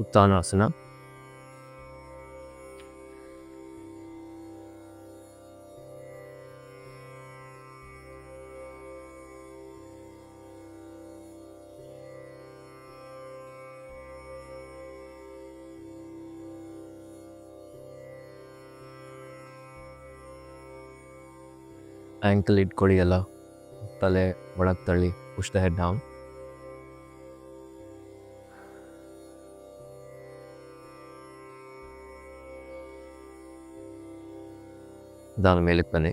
ಉತ್ತಾನಾಸನ. Ankle ಇಟ್ಕೊಳ್ಳಿ ಎಲ್ಲ, ತಲೆ ಒಳಗೆ ತಳ್ಳಿ, ಪುಷ್ ದ ಹೆಡ್ ಡೌನ್. ನಿಧಾನ ಮೇಲಕ್ಕೆ ಬನ್ನಿ.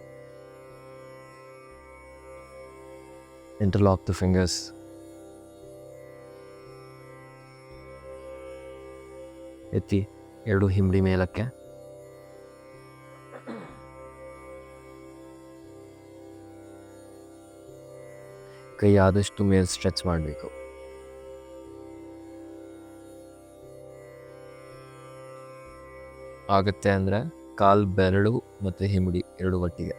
Interlock the fingers. ಎತ್ತಿ ಎರಡು ಹಿಂಬಡಿ ಮೇಲಕ್ಕೆ. ಕೈ ಆದಷ್ಟು ಮೇಲೆ ಸ್ಟ್ರೆಚ್ ಮಾಡಬೇಕು. ಆಗುತ್ತೆ ಅಂದರೆ ಕಾಲು ಬೆರಳು ಮತ್ತು ಹಿಂಬಡಿ ಎರಡು ಒಟ್ಟಿಗೆ.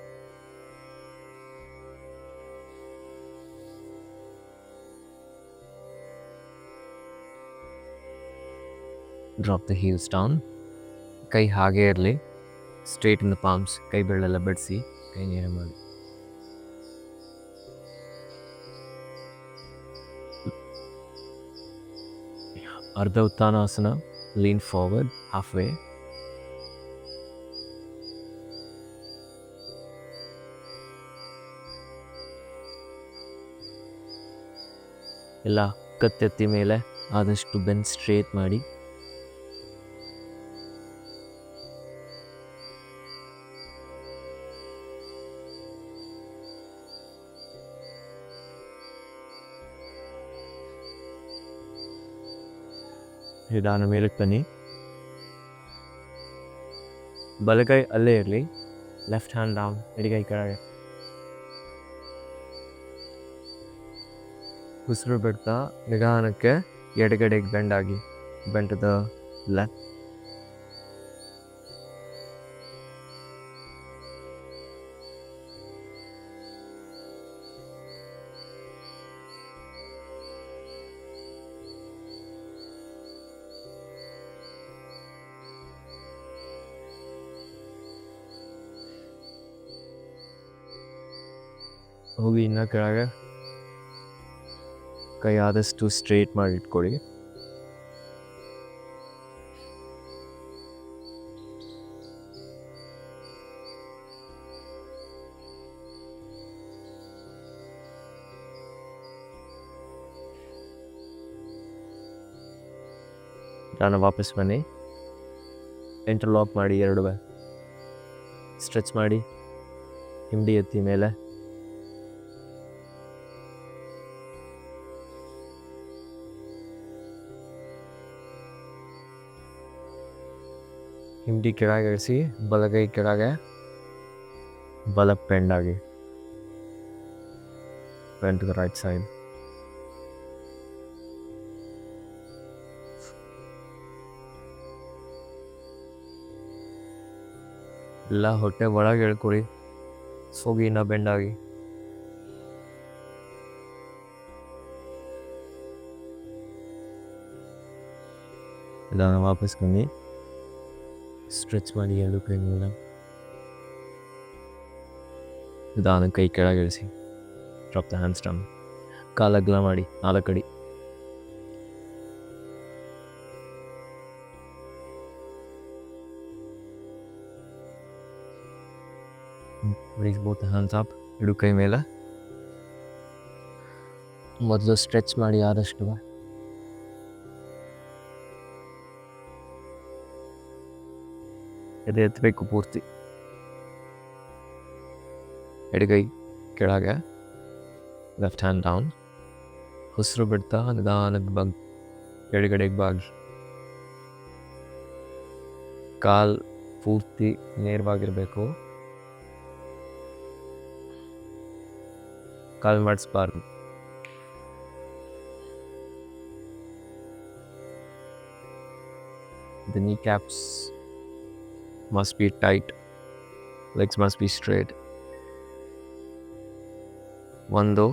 Drop the heels down. ಕೈ ಹಾಗೆ ಇರಲಿ, ಸ್ಟ್ರೇಟ್ ಇನ್ ದ ಪಾಮ್ಸ್. ಕೈ ಬೆರಳೆಲ್ಲ ಬಿಡಿಸಿ, ಕೈ ನೇರ ಮಾಡಿ. Ardha Uttanasana. Lean forward half way. ಎಲ್ಲ ಕತ್ತೆತ್ತಿ ಮೇಲೆ ಆದಷ್ಟು ಬೆನ್ ಸ್ಟ್ರೇಟ್ ಮಾಡಿ. ನಿಧಾನ ಮೇಲಕ್ಕೆ ಬನ್ನಿ. ಬಲಗೈ ಅಲ್ಲೇ ಇರಲಿ, ಲೆಫ್ಟ್ ಹ್ಯಾಂಡ್ ಡೌನ್, ಎಡಗೈ ಕೆಳಗೆ. ಉಸಿರು ಬಿಡ್ತಾ ನಿಧಾನಕ್ಕೆ ಎಡಗಡೆಗೆ ಬೆಂಡ್ ಆಗಿ. Bend to the left. ಹೋಗಿ ಇನ್ನು ಕೆಳಗೆ. ಕೈ ಆದಷ್ಟು ಸ್ಟ್ರೇಟ್ ಮಾಡಿ ಇಟ್ಕೊಳ್ಳಿ. ನಾನು ವಾಪಸ್ ಬನ್ನಿ. ಇಂಟರ್ಲಾಕ್ ಮಾಡಿ ಎರಡು ಸ್ಟ್ರೆಚ್ ಮಾಡಿ. ಹಿಂಬಡಿ ಎತ್ತಿ ಮೇಲೆ. ಹಿಂಬಡಿ ಕೆಳಗೆ ಇಳಿಸಿ, ಬಲಗೈ ಕೆಳಗೆ, ಬಲಕ್ಕೆ ಬೆಂಡ್ ಆಗಿ. Bend to the right side. ಎಲ್ಲ ಹೊಟ್ಟೆ ಒಳಗೆ ಎಳ್ಕೊಳ್ಳಿ. ಸೋಗಿನ ಬೆಂಡ್ ಆಗಿ. ನಿಧಾನ ವಾಪಸ್ ಬನ್ನಿ. ಸ್ಟ್ರೆಚ್ ಮಾಡಿ ಎರಡು ಕೈ ಮೇಲೆ. ನಿಧಾನ ಕೈ ಕೆಳಗೆ ಇಳಿಸಿ. Drop the hands down. ಕಾಲು ಅಗಲ ಮಾಡಿ 4 ಅಡಿ. Raise both the hands up. ಎರಡು ಕೈ ಮೇಲೆ. ಮೊದಲು ಸ್ಟ್ರೆಚ್ ಮಾಡಿ ಆದಷ್ಟು. ಎದೆ ಎತ್ತಬೇಕು ಪೂರ್ತಿ. ಎಡಗೈ ಕೆಳಗೆ, ಲೆಫ್ಟ್ ಹ್ಯಾಂಡ್ ಡೌನ್. ಉಸಿರು ಬಿಡ್ತಾ ನಿಧಾನಕ್ಕೆ ಎಡಗಡೆಗೆ ಬಾಗಿ. ಕಾಲು ಪೂರ್ತಿ ನೇರವಾಗಿರಬೇಕು. ಕಾಲು ಮಾಡಿಸ್ಬಾರ್ದು. The kneecaps must be tight. Legs must be straight. 1 2.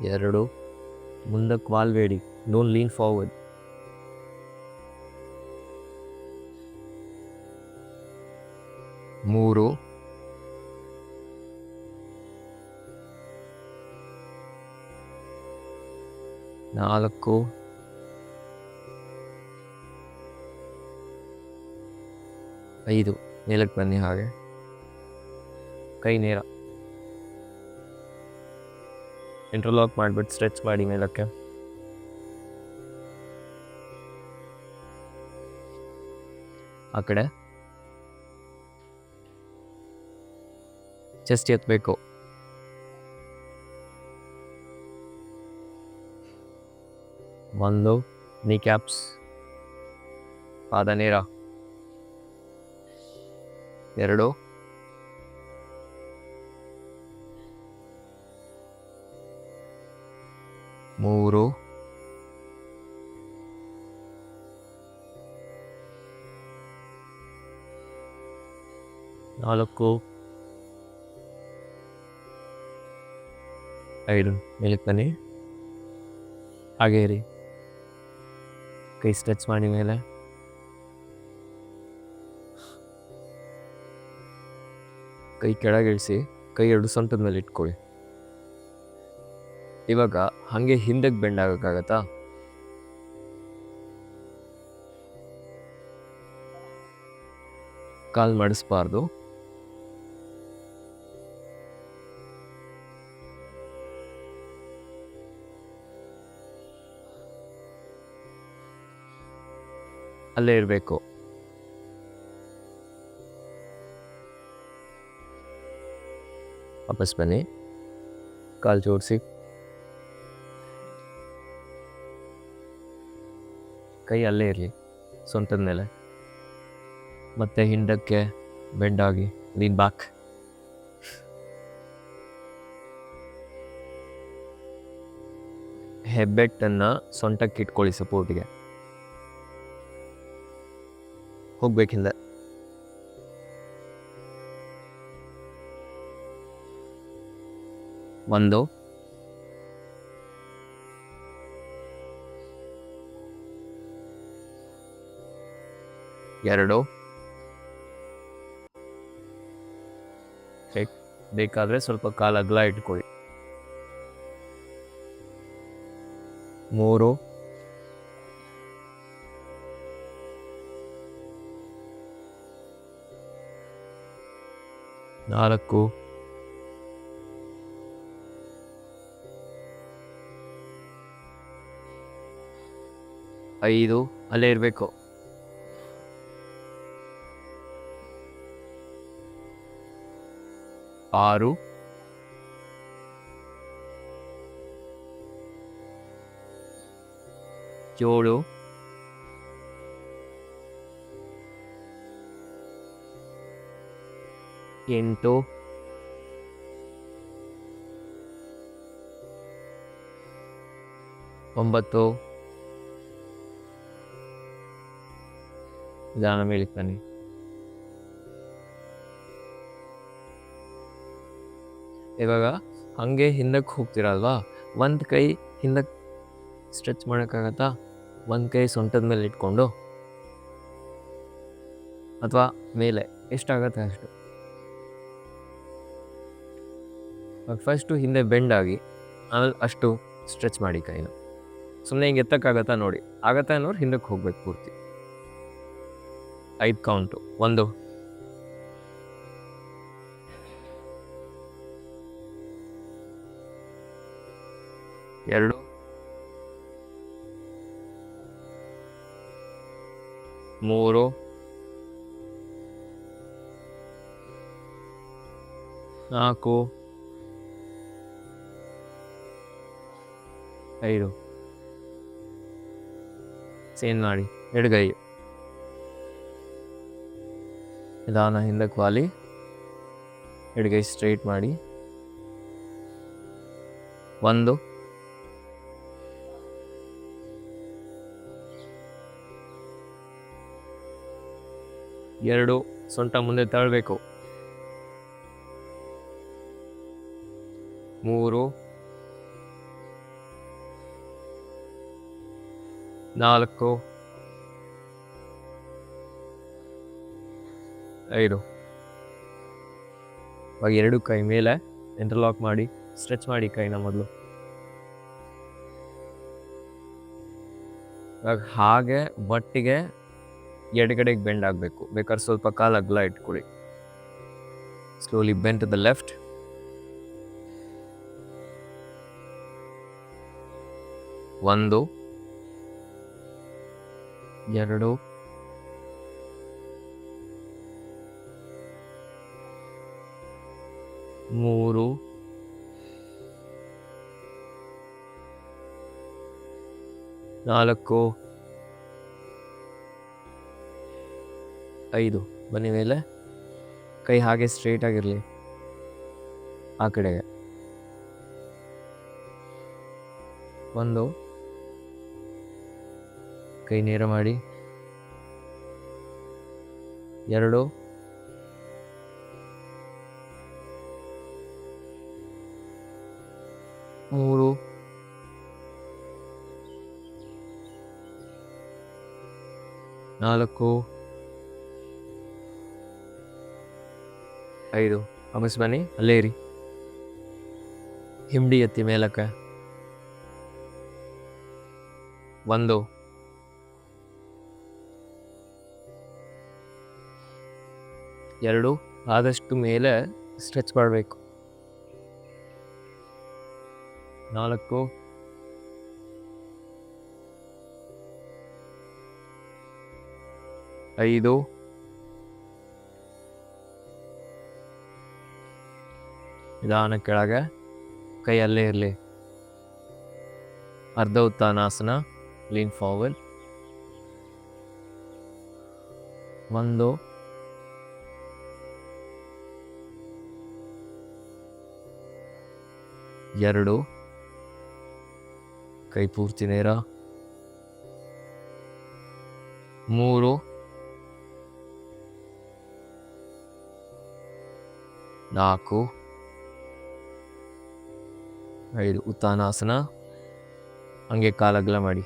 2 ಮುಂದಕ್ಕೆ ವಾಲ್ಬೇಡಿ, ಡೋಂಟ್ ಲೀನ್ ಫಾರ್ವರ್ಡ್. 3 4 5 ಮೇಲಕ್ಕೆ ಬನ್ನಿ. ಹಾಗೆ ಕೈ ನೇರ ಇಂಟರ್ಲಾಕ್ ಮಾಡಿಬಿಟ್ಟು ಸ್ಟ್ರೆಚ್ ಮಾಡಿ ಮೇಲಕ್ಕೆ. ಆ ಕಡೆ ಚೆಸ್ಟ್ ಎತ್ತಬೇಕು. ಒಂದು ನೀ ಕ್ಯಾಪ್ಸ್, ಪಾದ ನೇರ. 2 3 4 5 ಮೇಲಕ್ಕೆ ಬನ್ನಿ. ಹಾಗೇ ಇರಿ. ಕೈ ಸ್ಟ್ರೆಚ್ ಮಾಡಿ ಮೇಲೆ. ಕೈ ಕೆಳಗಿಳಿಸಿ, ಕೈ 2 ಸೊಂಟದ ಮೇಲೆ ಇಟ್ಕೊಳ್ಳಿ. ಇವಾಗ ಹಾಗೆ ಹಿಂದಕ್ಕೆ ಬೆಂಡ್ ಆಗೋಕ್ಕಾಗತ್ತಾ? ಕಾಲು ಮಡಿಸ್ಬಾರ್ದು. ಅಲ್ಲೇ ಇರಬೇಕು. ವಾಪಸ್ ಬನ್ನಿ. ಕಾಲು ಜೋಡಿಸಿ, ಕೈ ಅಲ್ಲೇ ಇರಲಿ ಸೊಂಟದ ಮೇಲೆ. ಮತ್ತೆ ಹಿಂದಕ್ಕೆ ಬೆಂಡಾಗಿ ಲೀನ್ ಬ್ಯಾಕ್. ಹೆಬ್ಬೆಟ್ಟನ್ನು ಸೊಂಟಕ್ಕೆ ಇಟ್ಕೊಳ್ಳಿ ಸಪೋರ್ಟಿಗೆ. ಹೋಗ್ಬೇಕಿಂದ 1 2 ಬೇಕಾದರೆ ಸ್ವಲ್ಪ ಕಾಲು ಅಗಲ ಇಟ್ಕೊಳ್ಳಿ. 3 4 5 ಅಲ್ಲೇ ಇರಬೇಕು. 6 7 8 9 ನಿಧಾನ ಮೇಲಕ್ಕೆ ಬನ್ನಿ. ಇವಾಗ ಹಾಗೆ ಹಿಂದಕ್ಕೆ ಹೋಗ್ತೀರಲ್ವಾ, ಒಂದು ಕೈ ಹಿಂದಕ್ಕೆ ಸ್ಟ್ರೆಚ್ ಮಾಡೋಕ್ಕಾಗತ್ತಾ? ಒಂದು ಕೈ ಸೊಂಟದ ಮೇಲೆ ಇಟ್ಕೊಂಡು ಅಥವಾ ಮೇಲೆ ಎಷ್ಟಾಗತ್ತೆ ಅಷ್ಟು. ಫಸ್ಟು ಹಿಂದೆ ಬೆಂಡಾಗಿ ಆಮೇಲೆ ಅಷ್ಟು ಸ್ಟ್ರೆಚ್ ಮಾಡಿ ಕೈನ. ಸುಮ್ಮನೆ ಹಿಂಗೆ ಎತ್ತಕ್ಕಾಗತ್ತಾ ನೋಡಿ. ಆಗತ್ತಾ ಅನ್ನೋರು ಹಿಂದಕ್ಕೆ ಹೋಗ್ಬೇಕು ಪೂರ್ತಿ. 5 ಕೌಂಟು. 1 2 3 4 5 ಸೇನ್ ಮಾಡಿ. ಎಡಗೈ ನಿಧಾನ ಹಿಂದಕ್ಕೆ ವಾಲಿ, ಎಡಗೈ ಸ್ಟ್ರೈಟ್ ಮಾಡಿ. 1 2 ಸೊಂಟ ಮುಂದೆ ತಳ್ಳಬೇಕು. 3 4 5. ಇವಾಗ 2 ಕೈ ಮೇಲೆ ಇಂಟರ್ಲಾಕ್ ಮಾಡಿ ಸ್ಟ್ರೆಚ್ ಮಾಡಿ ಕೈನ ಮೊದಲು. ಇವಾಗ ಹಾಗೆ ಒಟ್ಟಿಗೆ ಎಡಗಡೆಗೆ ಬೆಂಡ್ ಆಗಬೇಕು. ಬೇಕಾದ್ರೆ ಸ್ವಲ್ಪ ಕಾಲು ಅಗಲ ಇಟ್ಕೊಳ್ಳಿ. Slowly bend to the left. 1 2 3 4 5. ಬನ್ನಿ ಮೇಲೆ. ಕೈ ಹಾಗೆ ಸ್ಟ್ರೇಟ್ ಆಗಿರಲಿ ಆ ಕಡೆಗೆ. 1 ಕೈ ನೇರ ಮಾಡಿ. 2 3 4 5. ವಾಪಸ್ ಬನ್ನಿ, ಅಲ್ಲೇ ಇರಿ. ಹಿಂಡಿ ಎತ್ತಿ ಮೇಲಕ್ಕೆ. 1 2 ಆದಷ್ಟು ಮೇಲೆ ಸ್ಟ್ರೆಚ್ ಮಾಡಬೇಕು. 4 5 ನಿಧಾನ ಕೆಳಗೆ. ಕೈ ಅಲ್ಲೇ ಇರಲಿ. ಅರ್ಧ ಉತ್ಥಾನಾಸನ, ಲೀನ್ ಫಾರ್ವರ್ಡ್. 1 2 ಕೈ ಪೂರ್ತಿ ನೇರ. 3 4 5. ಉತ್ಥಾನಾಸನ. ಹಂಗೆ ಕಾಲಗಲ ಮಾಡಿ.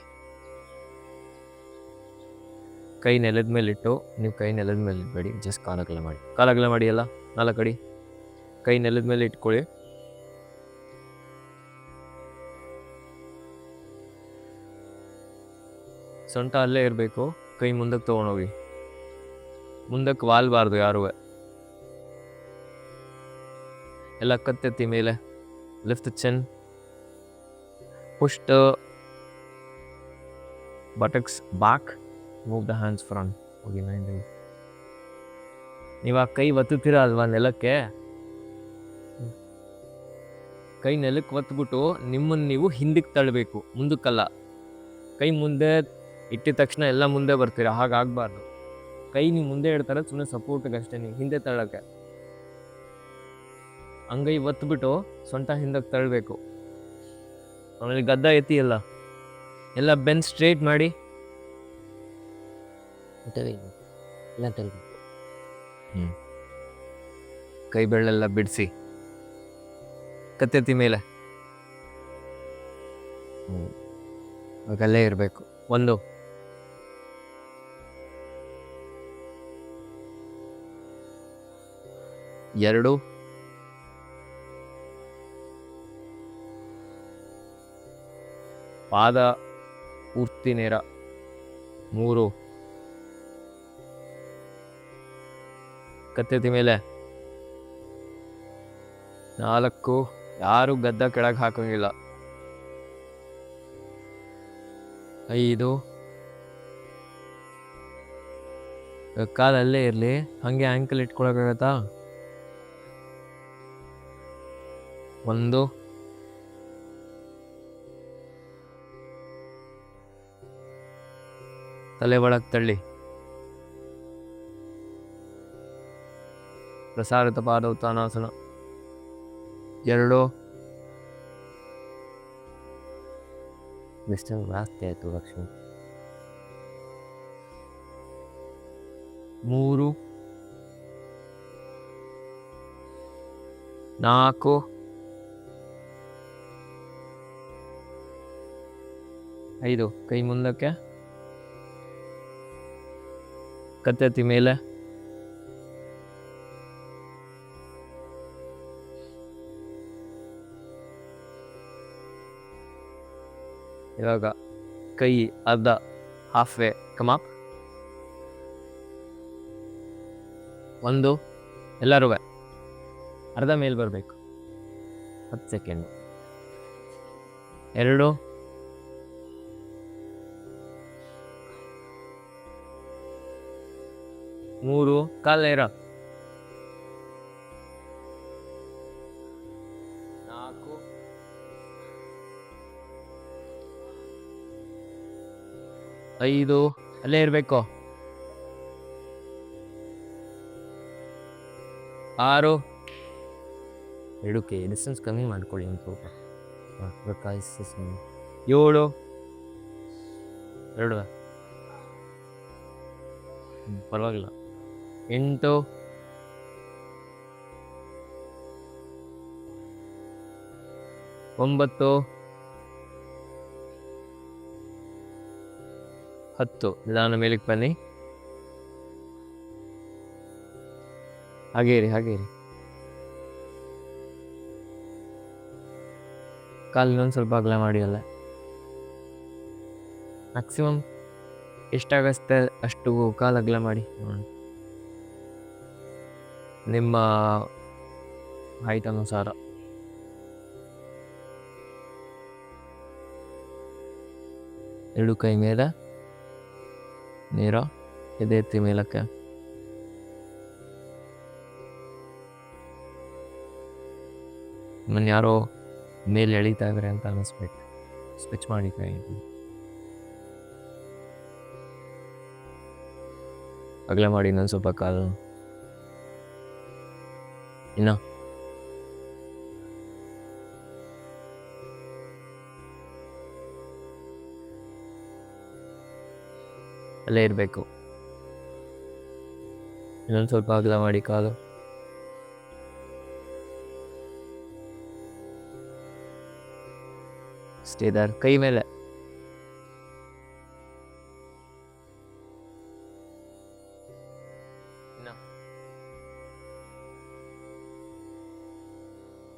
ಕೈ ನೆಲದ ಮೇಲೆ ಇಟ್ಟು, ನೀವು ಕೈ ನೆಲದ ಮೇಲೆ ಇಡಬೇಡಿ, ಜಸ್ಟ್ ಕಾಲಗಲ ಮಾಡಿ. ಕಾಲಗಲ ಮಾಡಿ ಅಲ್ಲ 4 ಅಡಿ. ಕೈ ನೆಲದ ಮೇಲೆ ಇಟ್ಕೊಳ್ಳಿ. ಸೊಂಟ ಅಲ್ಲೇ ಇರಬೇಕು. ಕೈ ಮುಂದಕ್ಕೆ ತೊಗೊಂಡೋಗಿ. ಮುಂದಕ್ಕೆ ವಾಲ್ಬಾರ್ದು ಯಾರೂ. ಎಲ್ಲ ಕತ್ತೆತ್ತಿ ಮೇಲೆ. Lift the Chin. Push the buttocks back. Move the hands front. ಹೋಗಿ ಮೈಂಡ್. ನೀವು ಆ ಕೈ ಒತ್ತುತ್ತೀರ ಅಲ್ವಾ ನೆಲಕ್ಕೆ, ಕೈ ನೆಲಕ್ಕೆ ಒತ್ಬಿಟ್ಟು ನಿಮ್ಮನ್ನು ನೀವು ಹಿಂದಕ್ಕೆ ತಳ್ಳಬೇಕು, ಮುಂದಕ್ಕಲ್ಲ. ಕೈ ಮುಂದೆ ಇಟ್ಟಿದ ತಕ್ಷಣ ಎಲ್ಲ ಮುಂದೆ ಬರ್ತೀರ, ಹಾಗಾಗಬಾರ್ದು. ಕೈ ನೀವು ಮುಂದೆ ಇಡ್ತಾರೆ ಸುಮ್ಮನೆ ಸಪೋರ್ಟಿಗೆ ಅಷ್ಟೇ, ನೀವು ಹಿಂದೆ ತಳ್ಳಕ್ಕೆ. ಅಂಗೈ ಒತ್ಬಿಟ್ಟು ಸೊಂಟ ಹಿಂದಕ್ಕೆ ತಳ್ಳಬೇಕು. ಆಮೇಲೆ ಗದ್ದ ಎತ್ತಿ ಎಲ್ಲ ಬೆನ್ ಸ್ಟ್ರೇಟ್ ಮಾಡಿ. ಕೈ ಬೆರಳೆಲ್ಲ ಬಿಡಿಸಿ ಕತ್ತೆತ್ತಿ ಮೇಲೆ. ಅಲ್ಲೇ ಇರಬೇಕು. 1 2 ಪಾದ ಪೂರ್ತಿ ನೇರ. 3 ಕತ್ತೆತ್ತಿ ಮೇಲೆ. 4 ಯಾರು ಗದ್ದ ಕೆಳಗೆ ಹಾಕೋಂಗಿಲ್ಲ. 5 ಕಾಲಲ್ಲೇ ಇರಲಿ, ಹಂಗೆ ಆ್ಯಂಕಲ್ ಇಟ್ಕೊಳಕ್ಕಾಗತ್ತಾ? 1 ತಲೆ ಒಳಗೆ ತಳ್ಳಿ. ಪ್ರಸಾರಿತ ಪಾದ ಉತ್ಥಾನಾಸನ. 2 ಮಿಸ್ಟರ್ ಜಾಸ್ತಿ ಆಯಿತು ಲಕ್ಷ್ಮಿ. 3 4 5. ಕೈ ಮುಂದಕ್ಕೆ. ಕತ್ತೆತ್ತಿ ಮೇಲೆ. ಇವಾಗ ಕೈ ಅರ್ಧ ಹಾಫ್ ವೇ ಕಮಾಪ್. ಒಂದು, ಎಲ್ಲರೂ ಅರ್ಧ ಮೇಲೆ ಬರಬೇಕು. 10 ಸೆಕೆಂಡು. 2, 3, ಕಾಲ ನೇರ. 4, 5, ಅಲ್ಲೇ ಇರಬೇಕು. 6, 2ಕ್ಕೆ ಡಿಸ್ಟೆನ್ಸ್ ಕಮ್ಮಿ ಮಾಡ್ಕೊಳ್ಳಿ ಒಂದು ಸ್ವಲ್ಪ. 7, 2 ಪರವಾಗಿಲ್ಲ. 8, 9, 10. ನಿಧಾನ ಮೇಲಕ್ಕೆ ಬನ್ನಿ. ಹಾಗೇ ಇರಿ. ಕಾಲು ಇನ್ನೊಂದು ಸ್ವಲ್ಪ ಅಗಲ ಮಾಡಿ. ಅಲ್ಲ, ಮ್ಯಾಕ್ಸಿಮಮ್ ಎಷ್ಟಾಗತ್ತೆ ಅಷ್ಟು ಕಾಲು ಅಗಲ ಮಾಡಿ. ನಿಮ್ಮ ಹೈಟ್ ಅನುಸಾರ. ಎರಡು ಕೈ ಮೇಲೆ ನೇರ, ಎದೆ ಎತ್ತಿ ಮೇಲಕ್ಕೆ. ನಿಮ್ಮನ್ನು ಯಾರೋ ಮೇಲೆ ಎಳಿತಾ ಇದ್ದಾರೆ ಅಂತ ಅನ್ನಿಸ್ಬೇಕು. ಸ್ವಿಚ್ ಮಾಡಿ ಕೈ ಅಗಲ ಮಾಡಿ. ಇನ್ನೊಂದು ಸ್ವಲ್ಪ ಕಾಲು. ಇನ್ನ ಅಲ್ಲೇ ಇರಬೇಕು. ಇನ್ನೊಂದು ಸ್ವಲ್ಪ ಅಗಲ ಮಾಡಿ ಕಾಲು. ಸ್ಟೇದರ್. ಕೈ ಮೇಲೆ.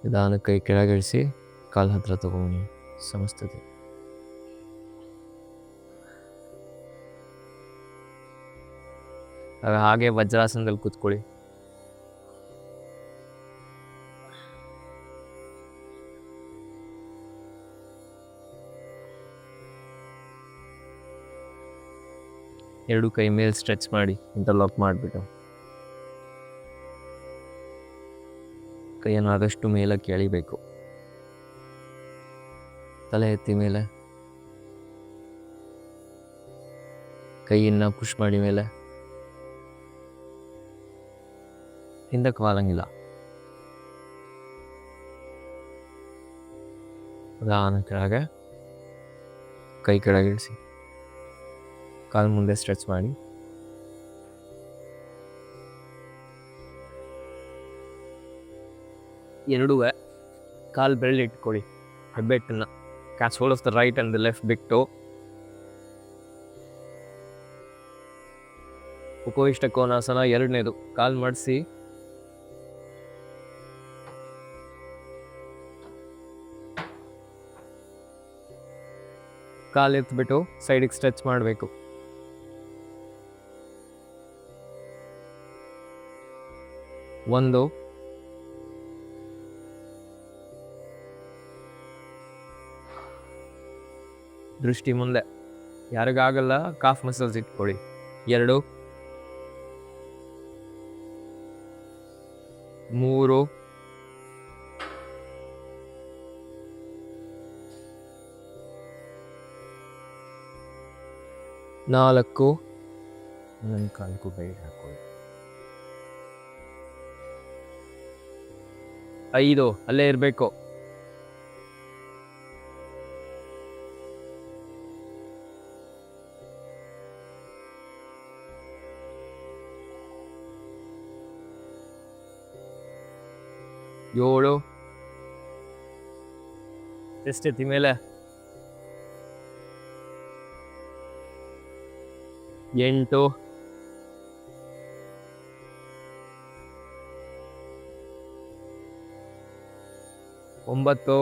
ನಿಧಾನ ಕೈ ಕೆಳಗಿಳಿಸಿ ಕಾಲು ಹತ್ರ ತಗೊಂಡು ಸಮಸ್ತತೆ. ಹಾಗೆ ವಜ್ರಾಸನದಲ್ಲಿ ಕೂತ್ಕೊಳ್ಳಿ. ಎರಡು ಕೈ ಮೇಲೆ ಸ್ಟ್ರೆಚ್ ಮಾಡಿ ಇಂಟರ್ಲಾಕ್ ಮಾಡಿಬಿಟ್ಟು ಕೈಯನ್ನು ಆದಷ್ಟು ಮೇಲಕ್ಕೆ ಎಳಿಬೇಕು. ತಲೆ ಎತ್ತಿ ಮೇಲೆ, ಕೈಯನ್ನು ಪುಷ್ ಮಾಡಿ ಮೇಲೆ. ಹಿಂದಕ್ಕೆ ವಾಲಂಗಿಲ್ಲ. ನಿಧಾನ ಕೆಳಗೆ ಕೈ ಕೆಳಗಿಳಿಸಿ, ಕಾಲು ಮುಂದೆ ಸ್ಟ್ರೆಚ್ ಮಾಡಿ. ಎರಡೂ ಕಾಲು ಬೆರಳು ಇಟ್ಕೊಳ್ಳಿ. ಹೆಬ್ಬೆಟ್ಟನ್ನು catch hold of the right and the left big toe. Upavishta Konasana ಎರಡನೇದು. ಕಾಲು ಮಡಿಸಿ ಕಾಲು ಎತ್ಬಿಟ್ಟು ಸೈಡಿಗೆ ಸ್ಟ್ರೆಚ್ ಮಾಡಬೇಕು. ಒಂದು, ದೃಷ್ಟಿ ಮುಂದೆ. ಯಾರಿಗಾಗಲ್ಲ ಕಾಫ್ ಮಸಲ್ಸ್ ಇಟ್ಕೊಳ್ಳಿ. 2, 3, 4, ನನ್ನ ಕಾಲ್ಗೂ ಬೈಟ್ ಹಾಕೊಳ್ಳಿ. 5, ಅಲ್ಲೇ ಇರಬೇಕು. 7, ಚೆಸ್ಟ್ ಎತ್ತಿ ಮೇಲೆ. 8, 9,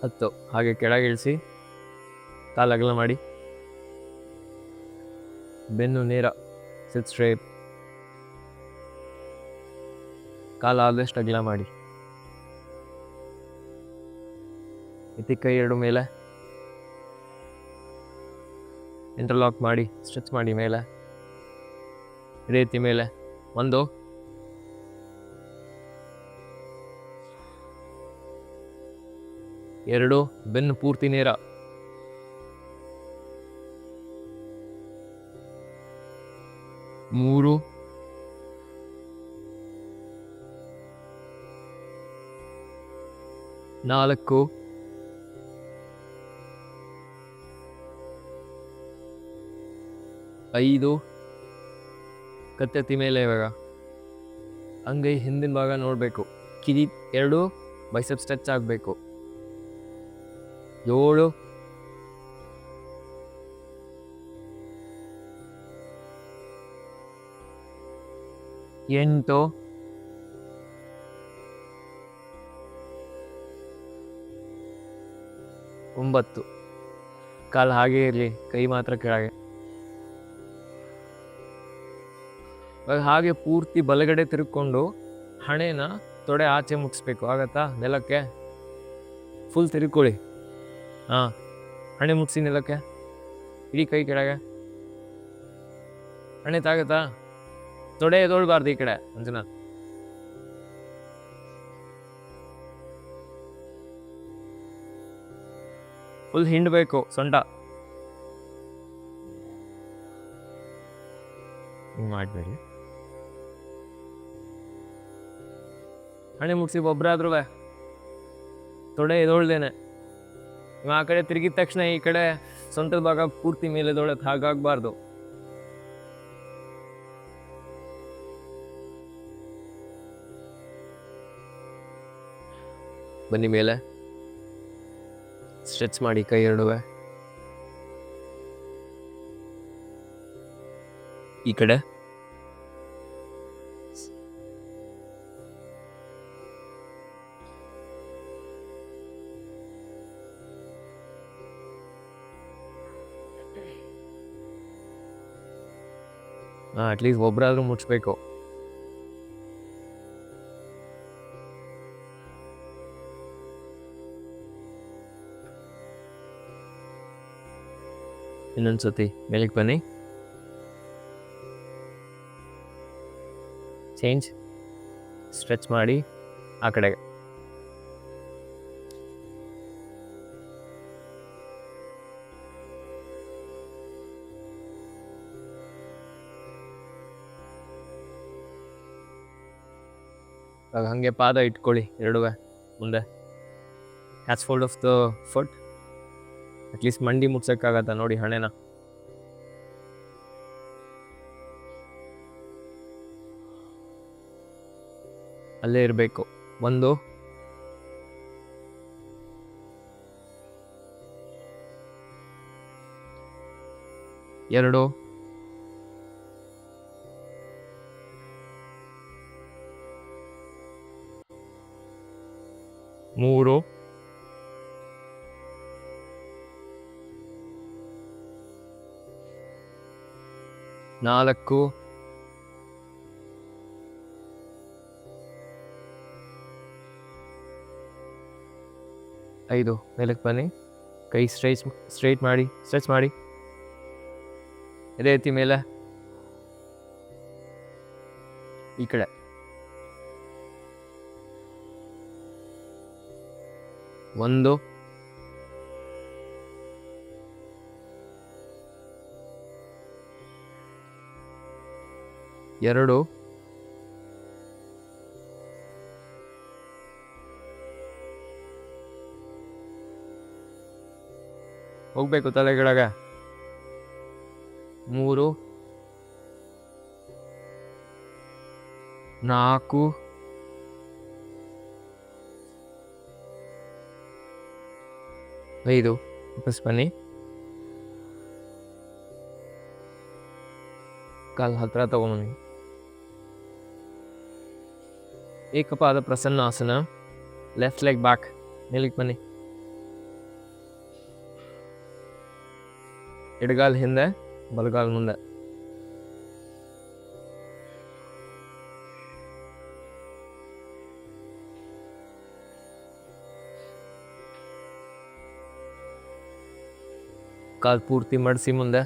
10. ಹಾಗೆ ಕೆಳಗೆ ಇಳಿಸಿ, ಕಾಲು ಅಗಲ ಮಾಡಿ, ಬೆನ್ನು ನೇರ, ಸಿಟ್ ಸ್ಟ್ರೇಟ್, ಕಾಲು ಆದಷ್ಟು ಅಗಲ ಮಾಡಿ, ಎತ್ತಿ ಕೈ 2 ಮೇಲೆ, ಇಂಟರ್ಲಾಕ್ ಮಾಡಿ, ಸ್ಟ್ರೆಚ್ ಮಾಡಿ ಮೇಲೆ, ರೀತಿ ಮೇಲೆ, 1, 2, ಬೆನ್ನು ಪೂರ್ತಿ ನೇರ, 3, 4, 5. ಕತ್ತೆತ್ತಿ ಮೇಲೆ ಇವಾಗ ಅಂಗೈ ಹಿಂದಿನ ಭಾಗ ನೋಡಬೇಕು, ಕಿವಿ 2 ಬೈಸೆಪ್ ಸ್ಟ್ರೆಚ್ ಆಗಬೇಕು. 7, 8, 9. ಕಾಲು ಹಾಗೆ ಇರಲಿ, ಕೈ ಮಾತ್ರ ಕೆಳಗೆ. ಇವಾಗ ಹಾಗೆ ಪೂರ್ತಿ ಬಲಗಡೆ ತಿರ್ಕೊಂಡು ಹಣೆನ ತೊಡೆ ಆಚೆ ಮುಗಿಸ್ಬೇಕು. ಆಗತ್ತಾ? ನೆಲಕ್ಕೆ ಫುಲ್ ತಿರ್ಕೊಳ್ಳಿ. ಹಾಂ, ಹಣೆ ಮುಗಿಸಿ ನೆಲಕ್ಕೆ, ಇಡೀ ಕೈ ಕೆಳಗೆ. ಹಣೆ ತಾಗತ್ತಾ? ತೊಡೆ ಎದೊಳ್ಬಾರ್ದು ಈ ಕಡೆ ಅಂಜನಾ. ಫುಲ್ ಹಿಂಡಬೇಕು ಸೊಂಟ. ಹಿಂಗೆ ಮಾಡಬೇಡಿ. ಹಣೆ ಮುಗಿಸಿ ಒಬ್ಬರಾದ್ರೂ ತೊಡೆ ಎದೊಳ್ದೇನೆ. ಆ ಕಡೆ ತಿರುಗಿದ ತಕ್ಷಣ ಈ ಕಡೆ ಸೊಂಟದ ಭಾಗ ಪೂರ್ತಿ ಮೇಲೆ ಎದೊಳತ್, ಹಾಗಾಗಬಾರ್ದು. ಬನ್ನಿ ಮೇಲೆ, ಸ್ಟ್ರೆಚ್ ಮಾಡಿ ಕೈ 2. ಈ ಕಡೆ ಅಟ್ಲೀಸ್ಟ್ ಒಬ್ಬರಾದ್ರೂ ಮುಚ್ಚಬೇಕು. ಇನ್ನೊಂದ್ಸತಿ ಮೇಲಕ್ಕೆ ಬನ್ನಿ, ಚೇಂಜ್, ಸ್ಟ್ರೆಚ್ ಮಾಡಿ ಆ ಕಡೆಗೆ. ಇವಾಗ ಹಾಗೆ ಪಾದ ಇಟ್ಕೊಳ್ಳಿ 2 ಮುಂದೆ, hatch fold of the foot. At least ಮಂಡಿ ಮುಟ್ಸೋಕ್ಕಾಗತ್ತಾ ನೋಡಿ ಹಣೆನ. ಅಲ್ಲೇ ಇರಬೇಕು. 1, 2, 3, 4, 5. ಮೇಲಕ್ಕೆ ಬನ್ನಿ, ಕೈ ಸ್ಟ್ರೈಟ್ ಮಾಡಿ, ಸ್ಟ್ರೆಚ್ ಮಾಡಿ, ಇದೇ ರೀತಿ ಮೇಲೆ ಈ ಕಡೆ. 1, 2, ಹೋಗ್ಬೇಕು ತಲೆ ಕೆಳಗೆ. 3, 4, 5. ವಾಪಸ್ ಬನ್ನಿ, ಕಾಲು ಹತ್ರ ತಗೊಂಬನ್ನಿ. ಏಕಪಾದ ಪ್ರಸನ್ನಾಸನ. ಲೆಫ್ಟ್ ಲೆಗ್ ಬ್ಯಾಕ್, ಮೇಲಕ್ಕೆ ಬನ್ನಿ. ಎಡಗಾಲ್ ಹಿಂದೆ, ಬಲಗಾಲ್ ಮುಂದೆ. ಕಾಲ್ ಪೂರ್ತಿ ಮಡಿಸಿ ಮುಂದೆ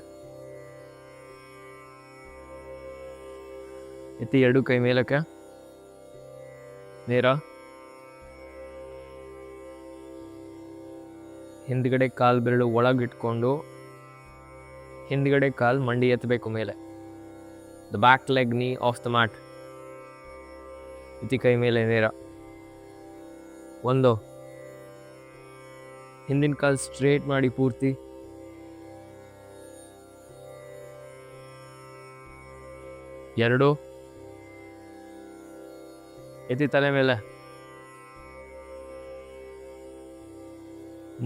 ಎತ್ತಿ, ಎರಡು ಕೈ ಮೇಲಕ್ಕೆ ನೇರ. ಹಿಂದ್ಗಡೆ ಕಾಲ್ ಬೆರಳು ಒಳಗಿಟ್ಕೊಂಡು ಹಿಂದ್ಗಡೆ ಕಾಲ್ ಮಂಡಿ ಎತ್ತಬೇಕು ಮೇಲೆ. ದ ಬ್ಯಾಕ್ ಲೆಗ್ ನೀ ಆಫ್ ದ ಮ್ಯಾಟ್. ಎತ್ತಿ ಕೈ ಮೇಲೆ ನೇರ. ಒಂದು, ಹಿಂದಿನ ಕಾಲ್ ಸ್ಟ್ರೇಟ್ ಮಾಡಿ ಪೂರ್ತಿ. ಎರಡು, ಎತ್ತಿ ತಲೆ ಮೇಲೆ.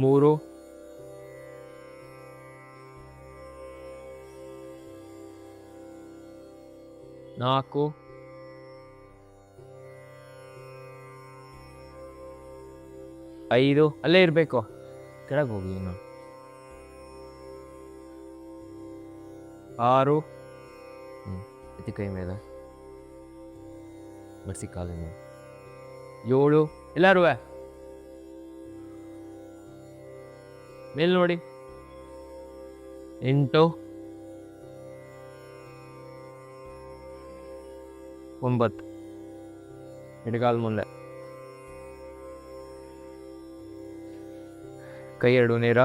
ಮೂರು, ನಾಲ್ಕು, ಐದು, ಅಲ್ಲೇ ಇರಬೇಕು, ಕೆಳಗೆ ಹೋಗಿ ಇನ್ನು. ಆರು, ಎತ್ತಿ ಕೈ ಮೇಲೆ ಮಡಿಸಿ ಕಾಲಿನ. ಏಳು, ಎಲ್ಲರೂ ಮೇಲ್ ನೋಡಿ. ಎಂಟು, ಒಂಬತ್ತು, ಎಡಗಾಲ್ ಮುಂದೆ, ಕೈ ಎರಡು ನೇರ.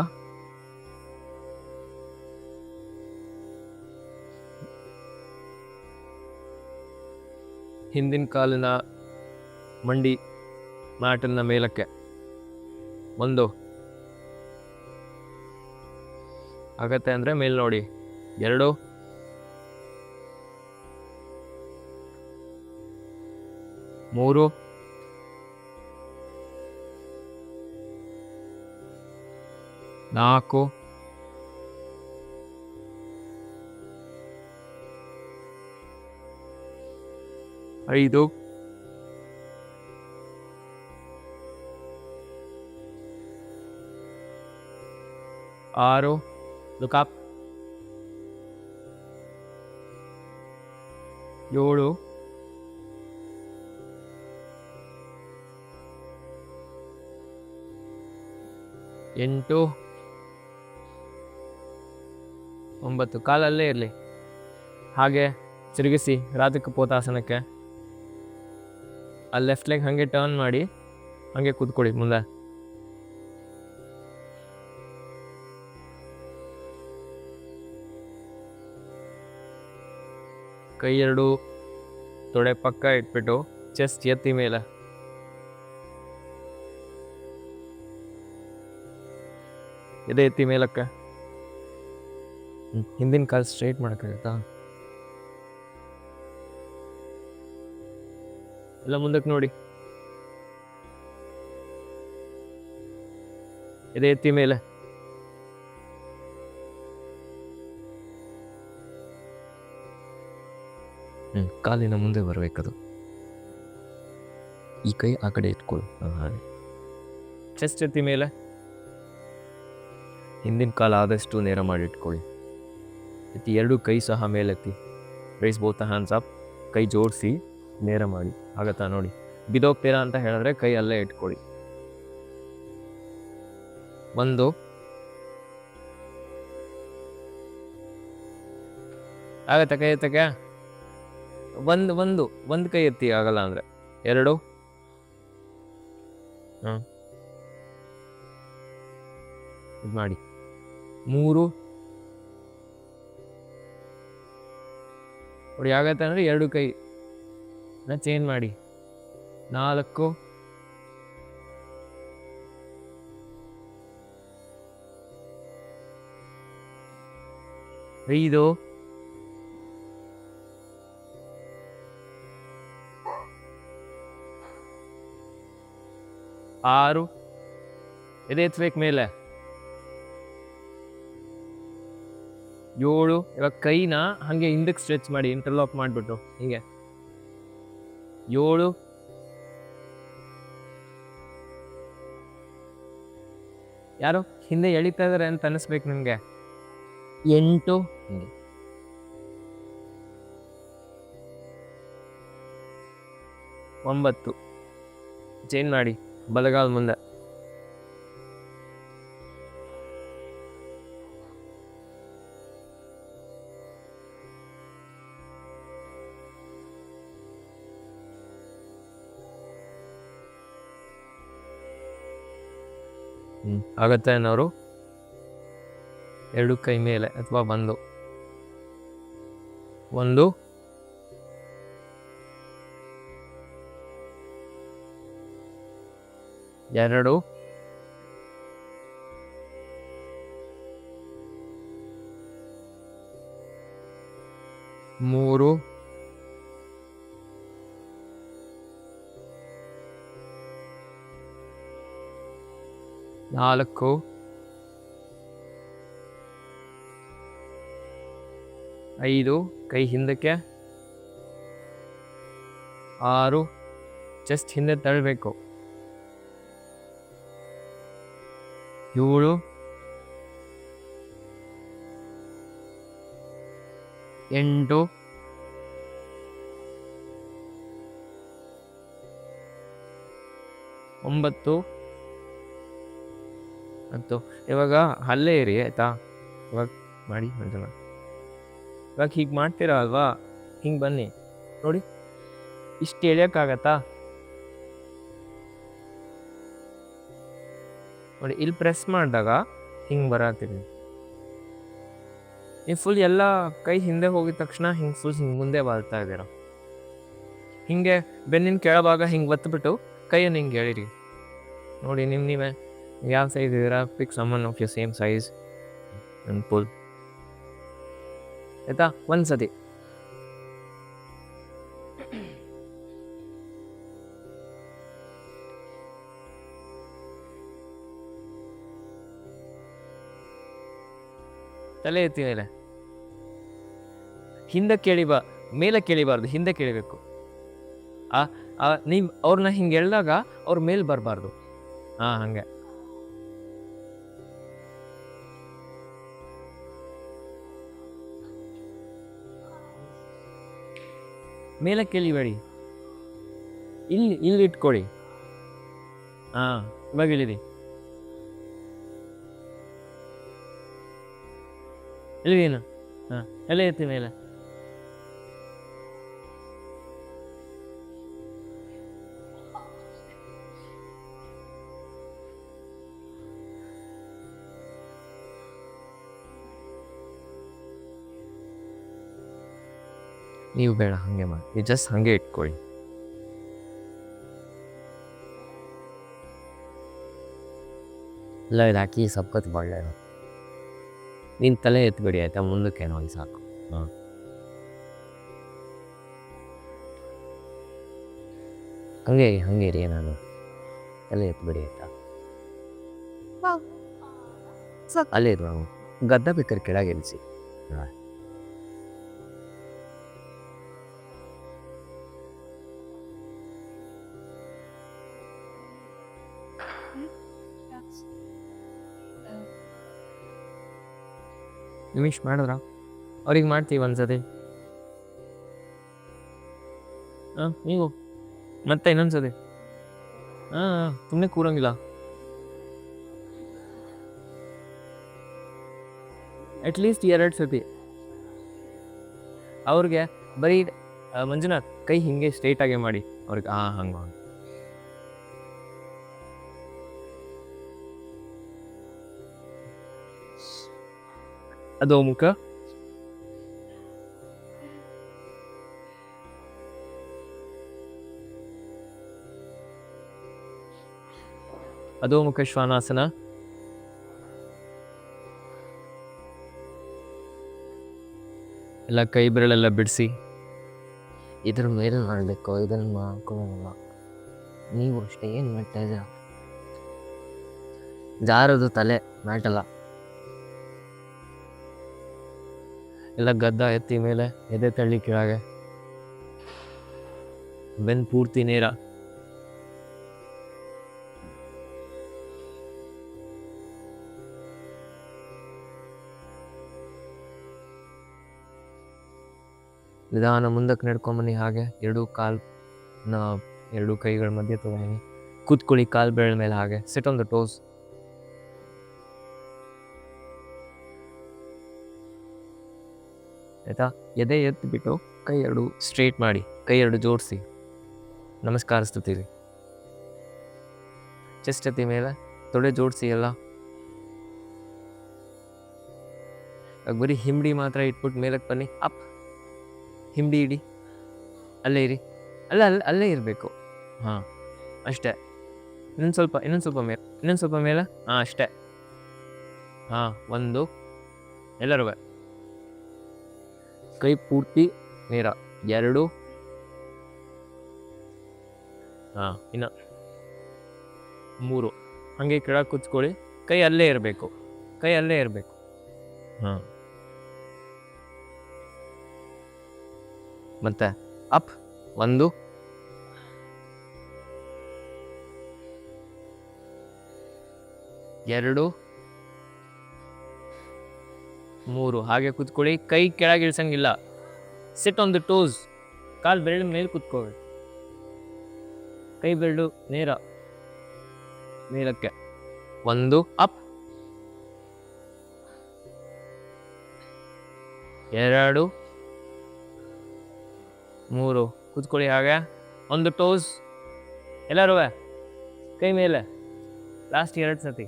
ಹಿಂದಿನ ಕಾಲಿನ ಮಂಡಿ ಮ್ಯಾಟನ್ನ ಮೇಲಕ್ಕೆ. ಒಂದು ಆಗತ್ತೆ ಅಂದರೆ ಮೇಲ್ ನೋಡಿ. ಎರಡು, ಮೂರು, ನಾಲ್ಕು, ಐದು, ಆರು, look up, ಏಳು, ಎಂಟು, ಒಂಬತ್ತು. ಕಾಲಲ್ಲೇ ಇರಲಿ, ಹಾಗೆ ತಿರುಗಿಸಿ ರಾಧಿಕ ಪೋತಾಸನಕ್ಕೆ. ಅಲ್ಲಿ ಲೆಫ್ಟ್ ಲೆಗ್ ಹಾಗೆ ಟರ್ನ್ ಮಾಡಿ ಹಾಗೆ ಕೂತ್ಕೊಳ್ಳಿ ಮುಂದೆ. ಕೈ ಎರಡು ತೊಡೆ ಪಕ್ಕ ಇಟ್ಬಿಟ್ಟು ಚೆಸ್ಟ್ ಎತ್ತಿ ಮೇಲೆ. ಎದೆ ಎತ್ತಿ ಮೇಲಕ್ಕೆ. ಹಿಂದಿನ ಕಾಲು ಸ್ಟ್ರೈಟ್ ಮಾಡೋಕ್ಕಾಗತ್ತಾ? ಎಲ್ಲ ಮುಂದಕ್ಕೆ ನೋಡಿ. ಎದೆ ಎತ್ತಿ ಮೇಲೆ. ಕಾಲಿನ ಮುಂದೆ ಬರಬೇಕದು. ಈ ಕೈ ಆ ಕಡೆ ಇಟ್ಕೊಳ್ಳಿ. ಹಾಗೆ ಚೆಸ್ಟ್ ಎತ್ತಿ ಮೇಲೆ. ಹಿಂದಿನ ಕಾಲು ಆದಷ್ಟು ನೇರ ಮಾಡಿ ಇಟ್ಕೊಳ್ಳಿ. ಎತ್ತಿ ಎರಡು ಕೈ ಸಹ ಮೇಲೆತ್ತಿ. Raise both hands up. ಕೈ ಜೋಡಿಸಿ ನೇರ ಮಾಡಿ. ಆಗತ್ತಾ ನೋಡಿ. ಬಿದೋಗ್ತೀರಾ ಅಂತ ಹೇಳಿದ್ರೆ ಕೈ ಅಲ್ಲೇ ಇಟ್ಕೊಳ್ಳಿ. ಒಂದು, ಆಗತ್ತ ಕೈ ಎತ್ತಕ್ಕೆ. ಒಂದು ಕೈ ಎತ್ತಿ ಆಗಲ್ಲ ಅಂದರೆ. ಎರಡು, ಇದು ಮಾಡಿ. ಮೂರು, ನೋಡಿ ಆಗತ್ತೆ ಅಂದರೆ ಎರಡು ಕೈ ಚೇಂಜ್ ಮಾಡಿ. ನಾಲ್ಕು, ಐದು, ಆರು, ಎದೆ ಎತ್ತಬೇಕು ಮೇಲೆ. ಏಳು, ಇವಾಗ ಕೈನ ಹಾಗೆ ಹಿಂದಕ್ಕೆ ಸ್ಟ್ರೆಚ್ ಮಾಡಿ, ಇಂಟರ್ಲಾಕ್ ಮಾಡಿಬಿಟ್ಟು ಹೀಗೆ. ಏಳು, ಯಾರೋ ಹಿಂದೆ ಎಳಿತಾ ಇದಾರೆ ಅಂತ ಅನಿಸ್ಬೇಕು ನಿಮ್ಗೆ. 8 9 ಚೇಂಜ್ ಮಾಡಿ ಬಲಗಾಲ ಮುಂದೆ. ಆಗತ್ತೆ ಅನ್ನೋರು 2 ಕೈ ಮೇಲೆ ಅಥವಾ 1 2 3 4 5 ಕೈ ಹಿಂದಕ್ಕೆ 6 ಚೆಸ್ಟ್ ಹಿಂದೆ ತಳ್ಳಬೇಕು 7 8 9 ಮತ್ತು ಇವಾಗ ಅಲ್ಲೇ ಇರಿ ಆಯ್ತಾ. ಇವಾಗ ಮಾಡಿ ಮಂಜುನ. ಇವಾಗ ಹೀಗೆ ಮಾಡ್ತೀರಾ ಅಲ್ವಾ, ಹಿಂಗೆ ಬನ್ನಿ ನೋಡಿ, ಇಷ್ಟು ಎಳಿಯೋಕ್ಕಾಗತ್ತಾ ನೋಡಿ. ಇಲ್ಲಿ ಪ್ರೆಸ್ ಮಾಡಿದಾಗ ಹಿಂಗೆ ಬರತ್ತೀರಿ. ನೀವು ಫುಲ್ ಎಲ್ಲ ಕೈ ಹಿಂದೆ ಹೋಗಿದ ತಕ್ಷಣ ಹಿಂಗೆ ಫುಲ್ ಹಿಂಗೆ ಮುಂದೆ ಬರ್ತಾ ಇದ್ದೀರ. ಹಿಂಗೆ ಬೆನ್ನಿನ ಕೆಳಭಾಗ ಹಿಂಗೆ ಒತ್ತುಬಿಟ್ಟು ಕೈಯನ್ನು ಹಿಂಗೆ ಎಳಿರಿ ನೋಡಿ. ನೀವೇ ಯಾವ ಸೈಜ್ ಇದ್ದೀರಾ, pick someone of your same size and pull ಆಯ್ತಾ. ಒಂದ್ಸತಿ ತಲೆ ಎತ್ತಿ ಮೇಲೆ ಹಿಂದಕ್ಕೆ ಮೇಲೆ ಕೇಳಿಬಾರ್ದು, ಹಿಂದೆ ಕೇಳಿಬೇಕು. ನೀವು ಅವ್ರನ್ನ ಹಿಂಗೆ ಎಳ್ದಾಗ ಅವ್ರ ಮೇಲೆ ಬರಬಾರ್ದು. ಹಂಗೆ ಮೇಲೆ ಕೇಳಿಬೇಡಿ, ಇಲ್ಲಿ ಇಟ್ಕೊಳ್ಳಿ. ಇವಾಗ ಇಳಿರಿ, ಇಲ್ವೇನು ಎಲ್ಲ ಎತ್ತಿ ಮೇಲೆ. ನೀವು ಬೇಡ ಹಾಗೆ ಮಾಡಿ, ನೀವು ಜಸ್ಟ್ ಹಾಗೆ ಇಟ್ಕೊಳ್ಳಿ. ಇಲ್ಲ ಇದು ಹಾಕಿ ಸಬ್ಬತ್ ಒಳ್ಳೆಯದು. ನೀನು ತಲೆ ಎತ್ಬೇಡಿ ಆಯಿತಾ, ಮುಂದಕ್ಕೆ ನೋಡಿ ಸಾಕು. ಹಂಗೆ ಇರಿ, ನಾನು ತಲೆ ಎತ್ಬೇಡಿ ಆಯಿತಾ. ಅಲ್ಲೇ ಇರು, ನಾವು ಗದ್ದ ಬೇಕಾದ್ರೆ ಕೆಳಗೆ ಇಳಿಸಿ. ನಿಮಿಷ ಮಾಡಿದ್ರ ಅವ್ರಿಗೆ ಮಾಡ್ತೀವಿ ಒಂದ್ಸತಿ. ನೀವು ಮತ್ತೆ ಇನ್ನೊಂದ್ಸತಿ. ಸುಮ್ಮನೆ ಕೂರಂಗಿಲ್ಲ. ಅಟ್ಲೀಸ್ಟ್ 2 ಸತಿ ಅವ್ರಿಗೆ ಬರೀ ಮಂಜುನಾಥ್ ಕೈ ಹಿಂಗೆ ಸ್ಟ್ರೈಟಾಗೆ ಮಾಡಿ ಅವ್ರಿಗೆ. ಹಂಗೆ ಅದು ಮುಖ. ಅಧೋಮುಖ ಶ್ವಾನಾಸನ. ಎಲ್ಲ ಕೈ ಬೆರಳೆಲ್ಲ ಬಿಡಿಸಿ ಇದ್ರ ಮೇಲೆ ಮಾಡಬೇಕು. ಇದನ್ನು ಮಾಡ್ಕೊಳ್ಳೋಲ್ಲ. ನೀವು ಅಷ್ಟೇ ಏನು ಮಾಡ್ತಾ ಇದ್ದೀರ? ಜಾರದು ತಲೆ ಮ್ಯಾಟಲ್ಲ. ಎಲ್ಲ ಗದ್ದ ಎತ್ತಿ ಮೇಲೆ, ಎದೆ ತಳ್ಳಿ ಕೆಳಗೆ, ಬೆನ್ನು ಪೂರ್ತಿ ನೇರ. ನಿಧಾನ ಮುಂದಕ್ಕೆ ನಡ್ಕೊಂಬನ್ನಿ. ಹಾಗೆ ಎರಡು ಕೈಗಳ ಮಧ್ಯೆ ತಗೊಂಬನ್ನಿ. ಕೂತ್ಕೊಳ್ಳಿ ಕಾಲು ಬೆರಳ ಮೇಲೆ. ಹಾಗೆ ಸಿಟ್ ಆನ್ ದ ಟೋಸ್. ಆಯ್ತಾ? ಎದೆ ಎತ್ತಿಬಿಟ್ಟು ಕೈ ಎರಡು ಸ್ಟ್ರೇಟ್ ಮಾಡಿ, ಕೈ ಎರಡು ಜೋಡಿಸಿ ನಮಸ್ಕಾರಿಸ್ತೀರಿ. ಚೆಸ್ಟ್ ಎತ್ತಿ ಮೇಲೆ, ತೊಡೆ ಜೋಡಿಸಿ ಎಲ್ಲ. ಬರೀ ಹಿಂಬಡಿ ಮಾತ್ರ ಇಟ್ಬಿಟ್ಟು ಮೇಲಕ್ಕೆ ಬನ್ನಿ. ಅಪ್, ಹಿಂಬಡಿ ಇಡಿ, ಅಲ್ಲೇ ಇರಿ. ಅಲ್ಲೇ ಇರಬೇಕು. ಹಾಂ, ಅಷ್ಟೇ. ಇನ್ನೊಂದು ಸ್ವಲ್ಪ ಮೇಲೆ. ಹಾಂ, ಅಷ್ಟೇ. ಹಾಂ, ಒಂದು. ಎಲ್ಲರೂ ಕೈ ಪೂರ್ತಿ ನೇರ. 2. ಹಾಂ, ಇನ್ನು 3. ಹಾಗೆ ಕೆಳಗೆ ಕುಚ್ಕೊಳ್ಳಿ. ಕೈ ಅಲ್ಲೇ ಇರಬೇಕು. ಹಾಂ, ಮತ್ತೆ ಅಪ್. 1, 2, 3. ಹಾಗೆ ಕುತ್ಕೊಳ್ಳಿ. ಕೈ ಕೆಳಗೆ ಇಳಿಸಂಗಿಲ್ಲ. Sit on the toes. ಕಾಲು ಬೆರಳು ಮೇಲೆ ಕುತ್ಕೋಬೇಕು. ಕೈ ಬೆರಳು ನೇರ ಮೇಲಕ್ಕೆ. 1, ಅಪ್. 2, 3. ಕುತ್ಕೊಳ್ಳಿ ಹಾಗೆ. ಒಂದು ಟೋಸ್. ಎಲ್ಲರೂ ಕೈ ಮೇಲೆ. ಲಾಸ್ಟ್ 2 ಸತಿ.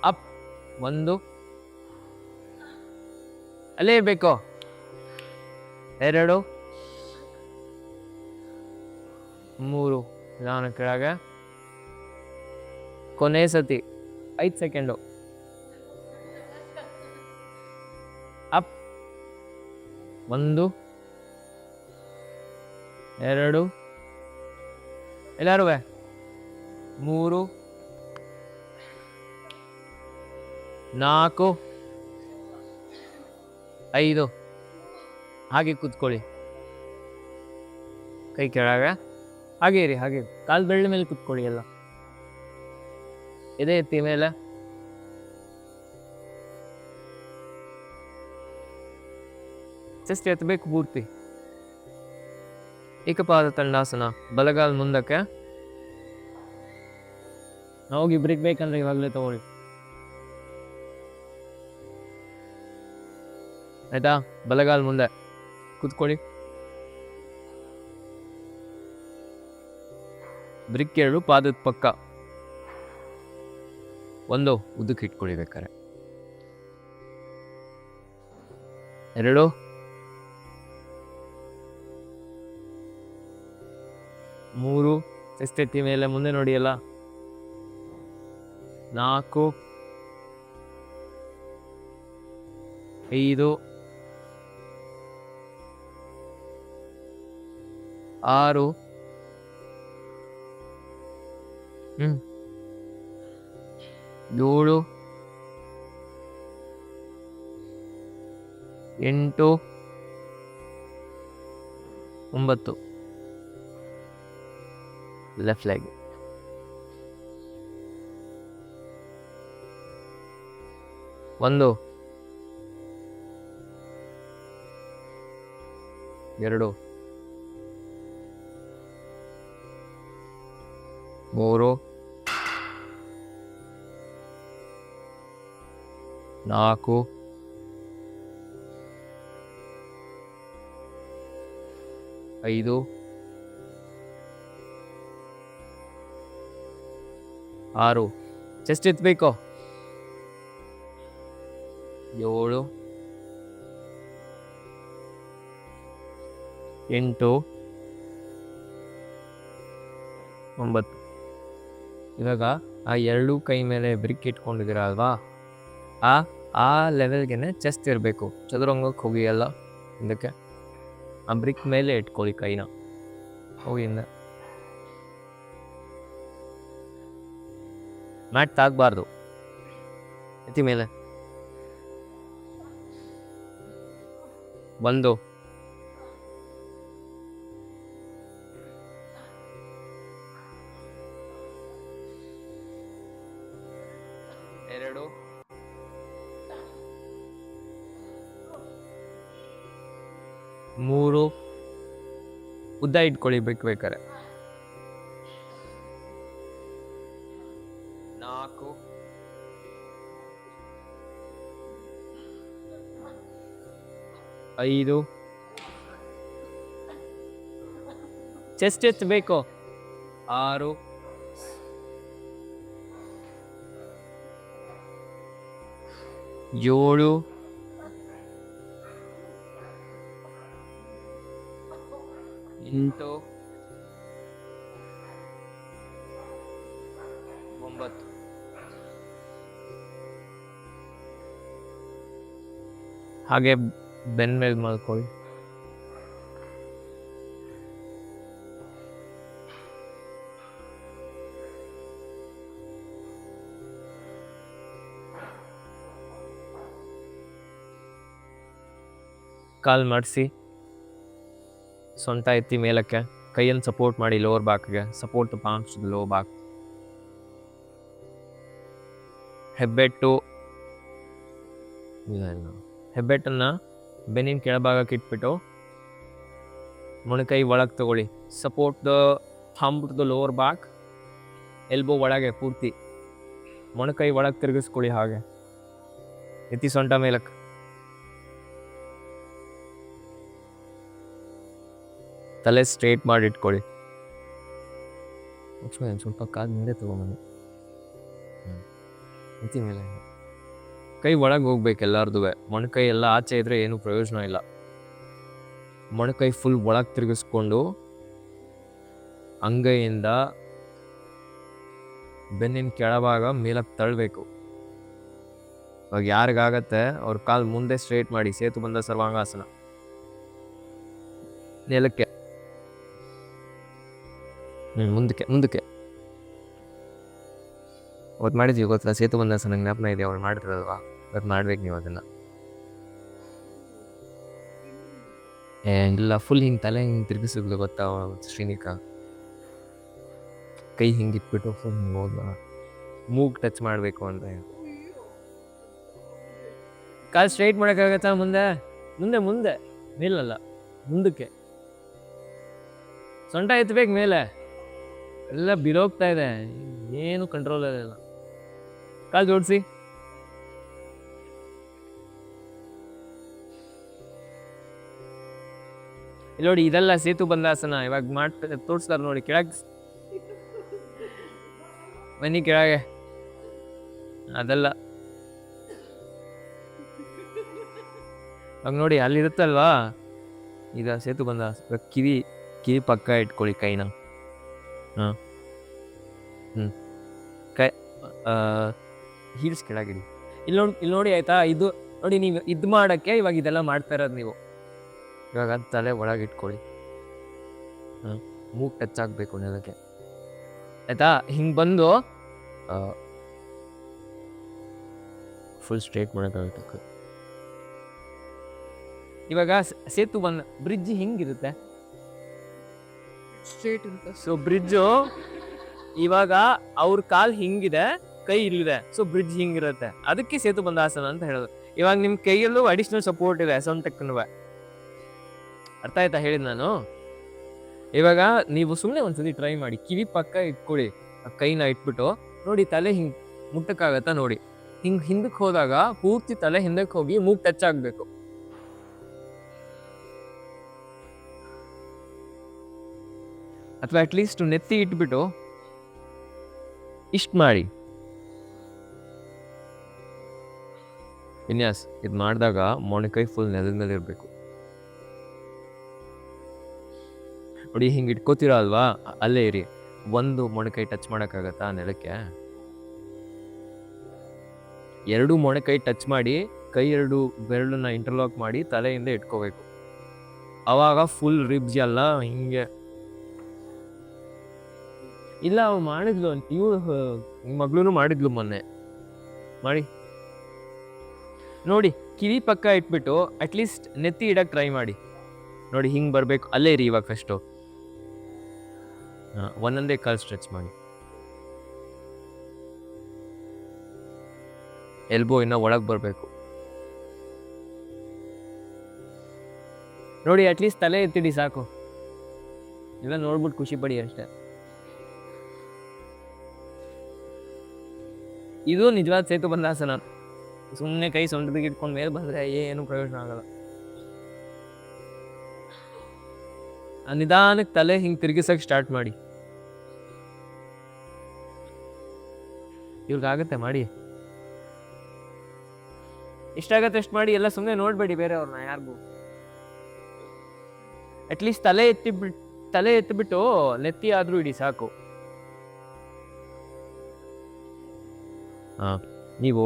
ಅಪ್. 1, ಅಲ್ಲೇ ಇರಬೇಕು. 2, 3. ನಿಧಾನ ಕೆಳಗೆ. ಕೊನೆ ಸತಿ 5 ಸೆಕೆಂಡು. ಅಪ್. 1, 2. ಎಲ್ಲರೂ 3, 4, 5. ಹಾಗೆ ಕೂತ್ಕೊಳ್ಳಿ. ಕೈ ಕೆಳಗೆ. ಹಾಗೆ ಇರಿ. ಕಾಲು ಬೆರಳ ಮೇಲೆ ಕೂತ್ಕೊಳ್ಳಿ. ಎಲ್ಲ ಎದೆ ಎತ್ತಿ ಮೇಲೆ. ಚೆಸ್ಟ್ ಎತ್ತಬೇಕು ಪೂರ್ತಿ. ಏಕಪಾದ ತಂಡಾಸನ. ಬಲಗಾಲ ಮುಂದಕ್ಕೆ. ಹೋಗಿ ಬ್ರೇಕ್ ಬೇಕಂದ್ರೆ ಇವಾಗಲೇ ತಗೊಳ್ಳಿ. ಆಯ್ತಾ? ಬಲಗಾಲ ಮುಂದೆ ಕೂತ್ಕೊಳ್ಳಿ. ಬ್ರಿಕ್ 2 ಪಾದದ ಪಕ್ಕ. 1 ಉದ್ದಕ್ಕೆ ಇಟ್ಕೊಳ್ಳಿ ಬೇಕಾರೆ. 2, 3. ಚೆಸ್ಟ್ ಎತ್ತಿ ಮೇಲೆ ಮುಂದೆ ನೋಡಿ ಎಲ್ಲ. 4, 5, 6. 7, 8, 9. Left leg. 1, 2, 3, 4, 5, 6. ಚೆಸ್ಟ್ ಎತ್ತಬೇಕು. 7, 8, 9. ಇವಾಗ ಆ 2 ಕೈ ಮೇಲೆ ಬ್ರಿಕ್ ಇಟ್ಕೊಂಡಿದ್ದೀರ ಅಲ್ವಾ? ಆ ಲೆವೆಲ್ಗೆ ಚೆಸ್ಟ್ ಇರಬೇಕು. ಚದುರಂಗಕ್ಕೆ ಹೋಗಿ ಎಲ್ಲ ಹಿಂದಕ್ಕೆ. ಆ ಬ್ರಿಕ್ ಮೇಲೆ ಇಟ್ಕೊಳ್ಳಿ ಕೈನ. ಹೋಗಿ ಹಿಂದೆ. ಮ್ಯಾಟ್ ತಾಗಬಾರ್ದು. ಎತ್ತಿ ಮೇಲೆ. 1, 2, 3 ಉದ್ದ ಇಟ್ಕೊಳ್ಳಿ ಬೇಕಾರೆ. 4 5 ಚೆಸ್ಟ್ ಎಷ್ಟು ಬೇಕು 6 7 8 9 ಹಾಗೆ ಬೆನ್ನ ಮೇಲೆ ಮಲ್ಕೊಳ್ಳಿ. ಕಾಲ್ ಮಾಡಿಸಿ, ಸೊಂಟ ಎತ್ತಿ ಮೇಲಕ್ಕೆ, ಕೈಯನ್ನು ಸಪೋರ್ಟ್ ಮಾಡಿ ಲೋವರ್ ಬ್ಯಾಕ್ಗೆ, support the palms to low back. ಹೆಬ್ಬೆಟ್ಟನ್ನು ಬೆನ್ನಿನ ಕೆಳಭಾಗಕ್ಕೆ ಇಟ್ಬಿಟ್ಟು ಮೊಣಕೈ ಒಳಗೆ ತಗೊಳ್ಳಿ. Support the thumb to the lower back, elbow ಒಳಗೆ ಪೂರ್ತಿ ಮೊಣಕೈ ಒಳಗೆ ತಿರುಗಿಸ್ಕೊಳ್ಳಿ. ಹಾಗೆ ಎತ್ತಿ ಸೊಂಟ ಮೇಲಕ್ಕೆ. ತಲೆ ಸ್ಟ್ರೇಟ್ ಮಾಡಿ ಇಟ್ಕೊಳ್ಳಿ. ಸ್ವಲ್ಪ ಕಾಲು ಮುಂದೆ ತಗೊಂಬನ್ನಿ. ಎತ್ತಿ ಮೇಲೆ ಕೈ ಒಳಗೆ ಹೋಗ್ಬೇಕು ಎಲ್ಲಾರ್ದು. ಮೊಣಕೈ ಎಲ್ಲ ಆಚೆ ಇದ್ರೆ ಏನು ಪ್ರಯೋಜನ ಇಲ್ಲ. ಮೊಣಕೈ ಫುಲ್ ಒಳಗೆ ತಿರುಗಿಸ್ಕೊಂಡು ಅಂಗೈಯಿಂದ ಬೆನ್ನಿನ ಕೆಳಭಾಗ ಮೇಲಕ್ಕೆ ತಳ್ಳಬೇಕು. ಇವಾಗ ಯಾರಿಗಾಗತ್ತೆ ಅವ್ರ ಕಾಲು ಮುಂದೆ ಸ್ಟ್ರೇಟ್ ಮಾಡಿ, ಸೇತುಬಂಧ ಸರ್ವಾಂಗಾಸನ. ನೆಲಕ್ಕೆ ಮುಂದಕ್ಕೆ ಅವತ್ತು ಮಾಡಿದ್ವಿ ಗೊತ್ತಾ, ಸೇತುಬಂಧಾಸನ ಜ್ಞಾಪನ ಇದೆ, ಅವ್ರು ಮಾಡಿದ್ರಲ್ವಾ, ಇವತ್ತು ಮಾಡ್ಬೇಕು ನೀವು ಅದನ್ನ. ಇಲ್ಲ ಫುಲ್ ಹಿಂಗೆ ತಲೆ ಹಿಂಗೆ ತಿರುಗಿಸಿದ್ಲು ಗೊತ್ತಾ ಶ್ರೀನಿಕಾ. ಕೈ ಹಿಂಗೆ ಇಟ್ಬಿಟ್ಟು ಫುಲ್ ಹಿಂಗೆ ಹೋದ್ವಾ, ಮೂಗ್ ಟಚ್ ಮಾಡಬೇಕು ಅಂತ. ಕಾಲು ಸ್ಟ್ರೈಟ್ ಮಾಡೋಕ್ಕಾಗತ್ತಾ? ಮುಂದೆ ಮುಂದೆ ಮುಂದೆ ಮೇಲಲ್ಲ, ಮುಂದಕ್ಕೆ. ಸೊಂಟ ಎತ್ತಬೇಕು ಮೇಲೆ, ಎಲ್ಲ ಬಿರೋಗ್ತಾ ಇದೆ, ಏನು ಕಂಟ್ರೋಲ್ ಇಲ್ಲ. ಕಾಲು ಜೋಡಿಸಿ. ಇಲ್ಲಿ ನೋಡಿ, ಇದೆಲ್ಲ ಸೇತುಬಂಧಾಸನ. ಇವಾಗ ತೋರಿಸ್ತಾರೆ ನೋಡಿ, ಕೆಳಗೆ ಬನ್ನಿ, ಕೆಳಗೆ. ಅದೆಲ್ಲ ಇವಾಗ ನೋಡಿ ಅಲ್ಲಿರುತ್ತಲ್ವಾ, ಈಗ ಸೇತುಬಂಧಾಸನ. ಕಿವಿ ಪಕ್ಕ ಇಟ್ಕೊಳ್ಳಿ ಕೈನ. ಕೈ ಹೀಲ್ಸ್ ಕೆಳಗಿಡಿ. ಇಲ್ಲಿ ನೋಡಿ ಆಯ್ತಾ, ಇದು ನೋಡಿ, ನೀವು ಇದು ಮಾಡೋಕ್ಕೆ ಇವಾಗ ಇದೆಲ್ಲ ಮಾಡ್ತಾ ಇರೋದು ನೀವು. ಇವಾಗ ತಲೆ ಒಳಗೆ ಇಟ್ಕೊಳ್ಳಿ. ಮೂಗ್ ಟಚ್ ಆಗಬೇಕು ನೆಲಕ್ಕೆ ಆಯ್ತಾ. ಹಿಂಗೆ ಬಂದು ಫುಲ್ ಸ್ಟ್ರೇಟ್ ಮಾಡೋಕ್ಕಾಗುತ್ತೆ. ಇವಾಗ ಬ್ರಿಡ್ಜ್ ಹಿಂಗಿರುತ್ತೆ, ಸ್ಟ್ರೇಟ್ ಇರುತ್ತೆ. ಸೊ ಬ್ರಿಡ್ಜು ಇವಾಗ ಅವ್ರ ಕಾಲ್ ಹಿಂಗಿದೆ, ಕೈ ಇಲ್ಲಿದೆ, ಸೊ ಬ್ರಿಡ್ಜ್ ಹಿಂಗಿರುತ್ತೆ. ಅದಕ್ಕೆ ಸೇತುಬಂಧಾಸನ ಅಂತ ಹೇಳೋದು. ಇವಾಗ ನಿಮ್ಮ ಕೈಯಲ್ಲೂ ಅಡಿಷನಲ್ ಸಪೋರ್ಟ್ ಇದೆ, ಸೊಂಟಕ್ಕೂ. ಅರ್ಥ ಆಯ್ತಾ ಹೇಳಿದ್ ನಾನು? ಇವಾಗ ನೀವು ಸುಮ್ಮನೆ ಒಂದ್ಸತಿ ಟ್ರೈ ಮಾಡಿ, ಕಿವಿ ಪಕ್ಕ ಇಟ್ಕೊಳ್ಳಿ, ಕೈನ ಇಟ್ಬಿಟ್ಟು ನೋಡಿ, ತಲೆ ಹಿಂಗೆ ಮುಟ್ಟಕ್ಕಾಗತ್ತಾ ನೋಡಿ. ಹಿಂಗೆ ಹಿಂದಕ್ಕೆ ಹೋದಾಗ ಪೂರ್ತಿ ತಲೆ ಹಿಂದಕ್ಕೆ ಹೋಗಿ ಮೂಗ್ ಟಚ್ ಆಗಬೇಕು. ಅಥವಾ ಅಟ್ಲೀಸ್ಟ್ ನೆತ್ತಿ ಇಟ್ಬಿಟ್ಟು ಇಷ್ಟು ಮಾಡಿ. ವಿನ್ಯಾಸ್ ಇದು ಮಾಡಿದಾಗ ಮೊಣಕೈ ಫುಲ್ ನೆಲದ ಮೇಲೆ ಇರಬೇಕು ನೋಡಿ. ಹಿಂಗೆ ಇಟ್ಕೋತೀರಾ ಅಲ್ವಾ, ಅಲ್ಲೇ ಇರಿ. ಒಂದು ಮೊಣಕೈ ಟಚ್ ಮಾಡೋಕ್ಕಾಗತ್ತಾ ನೆಲಕ್ಕೆ? 2 ಮೊಣಕೈ ಟಚ್ ಮಾಡಿ, ಕೈ 2 ಬೆರಳನ್ನ ಇಂಟರ್ಲಾಕ್ ಮಾಡಿ ತಲೆಯಿಂದ ಇಟ್ಕೋಬೇಕು. ಅವಾಗ ಫುಲ್ ರಿಬ್ಸ್ ಎಲ್ಲ ಹಿಂಗೆ. ಇಲ್ಲ ಅವ್ರು ಮಾಡಿದ್ಲು, ಇವಳು ಮಗಳೂ ಮಾಡಿದ್ಲು ಮೊನ್ನೆ. ಮಾಡಿ ನೋಡಿ, ಕಿವಿ ಪಕ್ಕ ಇಟ್ಬಿಟ್ಟು ಅಟ್ಲೀಸ್ಟ್ ನೆತ್ತಿ ಇಡಕ್ಕೆ ಟ್ರೈ ಮಾಡಿ ನೋಡಿ. ಹಿಂಗೆ ಬರಬೇಕು, ಅಲ್ಲೇ ಇರಿ ಇವಾಗ ಫಸ್ಟು. ಒಂದೊಂದೇ ಕಾಲು ಸ್ಟ್ರೆಚ್ ಮಾಡಿ. ಎಲ್ಬೋ ಇನ್ನೂ ಒಳಗೆ ಬರಬೇಕು. ನೋಡಿ ಅಟ್ಲೀಸ್ಟ್ ತಲೆ ಎತ್ತಿಡಿ ಸಾಕು. ಎಲ್ಲ ನೋಡ್ಬಿಟ್ಟು ಖುಷಿ ಪಡಿ ಅಷ್ಟೇ. ಇದು ನಿಜವಾದ ಸೇತು ಬಂದಾಸನ. ಸುಮ್ಮನೆ ಕೈ ಸೊಂಟದಿಗೆ ಇಟ್ಕೊಂಡ್ ಮೇಲೆ ಬಂದ್ರೆ ಏನು ಪ್ರಯೋಜನ ಆಗಲ್ಲ. ನಿಧಾನಕ್ಕೆ ತಲೆ ಹಿಂಗೆ ತಿರುಗಿಸಕ್ಕೆ ಸ್ಟಾರ್ಟ್ ಮಾಡಿ. ಇವ್ರಿಗಾಗತ್ತೆ ಮಾಡಿ, ಎಷ್ಟಾಗತ್ತೆ ಅಷ್ಟು ಮಾಡಿ. ಎಲ್ಲ ಸುಮ್ಮನೆ ನೋಡ್ಬೇಡಿ ಬೇರೆಯವ್ರನ್ನ ಯಾರಿಗೂ. ಅಟ್ಲೀಸ್ಟ್ ತಲೆ ಎತ್ತಿಬಿಟ್ಟು ನೆತ್ತಿ ಆದ್ರೂ ಇಡಿ ಸಾಕು. ನೀವು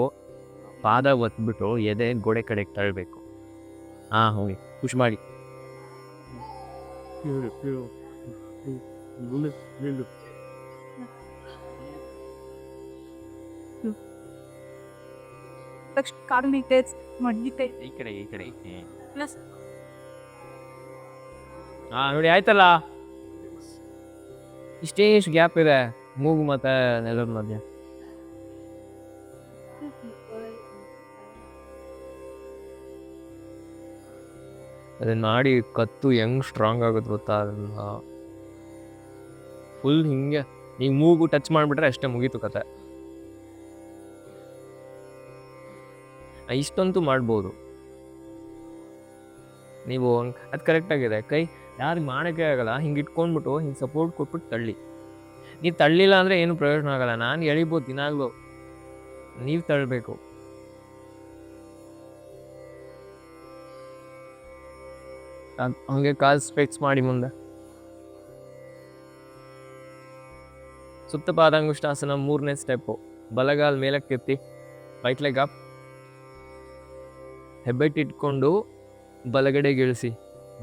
ಪಾದ ಒತ್ಬಿಟ್ಟು ಎದೆ ಗೋಡೆ ಕಡೆಗೆ ತಳ್ಳಬೇಕು. ಹೋಗಿ ಖುಷಿ ಮಾಡಿ. ಈ ಕಡೆ ನೋಡಿ ಆಯ್ತಲ್ಲ. ಇಷ್ಟು ಗ್ಯಾಪ್ ಇದೆ ಮೂಗು ಮತ್ತೆ ನೆಲದ ಮಧ್ಯ. ಅದನ್ನ ಮಾಡಿ ಕತ್ತು ಹೆಂಗ್ ಸ್ಟ್ರಾಂಗ್ ಆಗುತ್ತೆ ಗೊತ್ತಾ? ಅದನ್ನ ಫುಲ್ ಹಿಂಗೆ ನೀವು ಮೂಗು ಟಚ್ ಮಾಡಿಬಿಟ್ರೆ ಅಷ್ಟೇ, ಮುಗೀತು ಕತೆ. ಇಷ್ಟಂತೂ ಮಾಡ್ಬೋದು ನೀವು. ಅದು ಕರೆಕ್ಟಾಗಿದೆ. ಕೈ ಯಾರಿಗೆ ಮಾಡೋಕ್ಕೆ ಆಗಲ್ಲ, ಹಿಂಗೆ ಇಟ್ಕೊಂಡ್ಬಿಟ್ಟು ಹಿಂಗೆ ಸಪೋರ್ಟ್ ಕೊಟ್ಬಿಟ್ಟು ತಳ್ಳಿ. ನೀವು ತಳ್ಳಿಲ್ಲ ಅಂದರೆ ಏನು ಪ್ರಯೋಜನ ಆಗಲ್ಲ. ನಾನು ಎಳಿಬೋದು ದಿನಾಗ್ಲೂ, ನೀವು ತಳ್ಳಬೇಕು. ಹಂಗೆ ಕಾಲು ಸ್ಟ್ರೆಚ್ ಮಾಡಿ ಮುಂದೆ. ಸುತ್ತ ಪಾದಾಂಗುಷ್ಟಾಸನ 3ನೇ ಸ್ಟೆಪ್ಪು. ಬಲಗಾಲ್ ಮೇಲಕ್ಕೆ ಎತ್ತಿ, ರೈಟ್ ಲೆಗ್ ಅಪ್, ಹೆಬ್ಬೆಟ್ಟು ಇಟ್ಕೊಂಡು ಬಲಗಡೆಗೆ ಇಳಿಸಿ,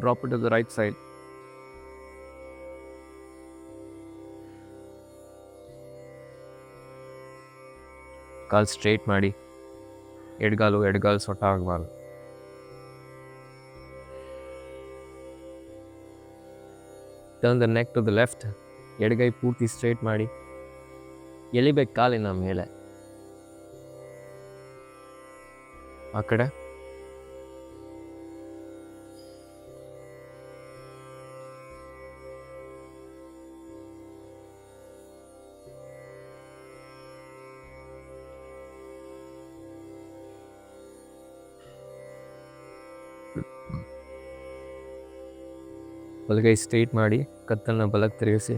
drop to the right side. ಕಾಲು ಸ್ಟ್ರೇಟ್ ಮಾಡಿ, ಎಡಗಾಲು ಸೊಟ್ಟ ಆಗಬಾರ್ದು. Turn the neck to the left. ಎಡಗೈ ಪೂರ್ತಿ ಸ್ಟ್ರೇಟ್ ಮಾಡಿ, ಎಳಿಬೇಕು ಕಾಲಿನ ಮೇಲೆ. ಆ ಕಡೆ ಬಲಗೈ ಸ್ಟ್ರೇಟ್ ಮಾಡಿ, ಕತ್ತನ್ನು ಬಲಕ್ಕೆ ತಿರುಗಿಸಿ.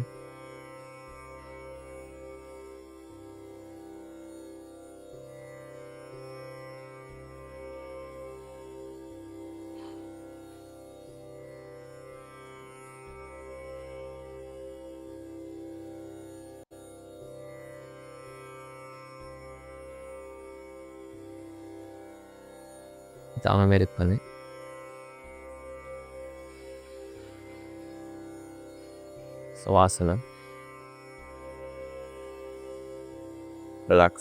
ಆಮೇಲೆ ಬನ್ನಿ. Savasana. Relax.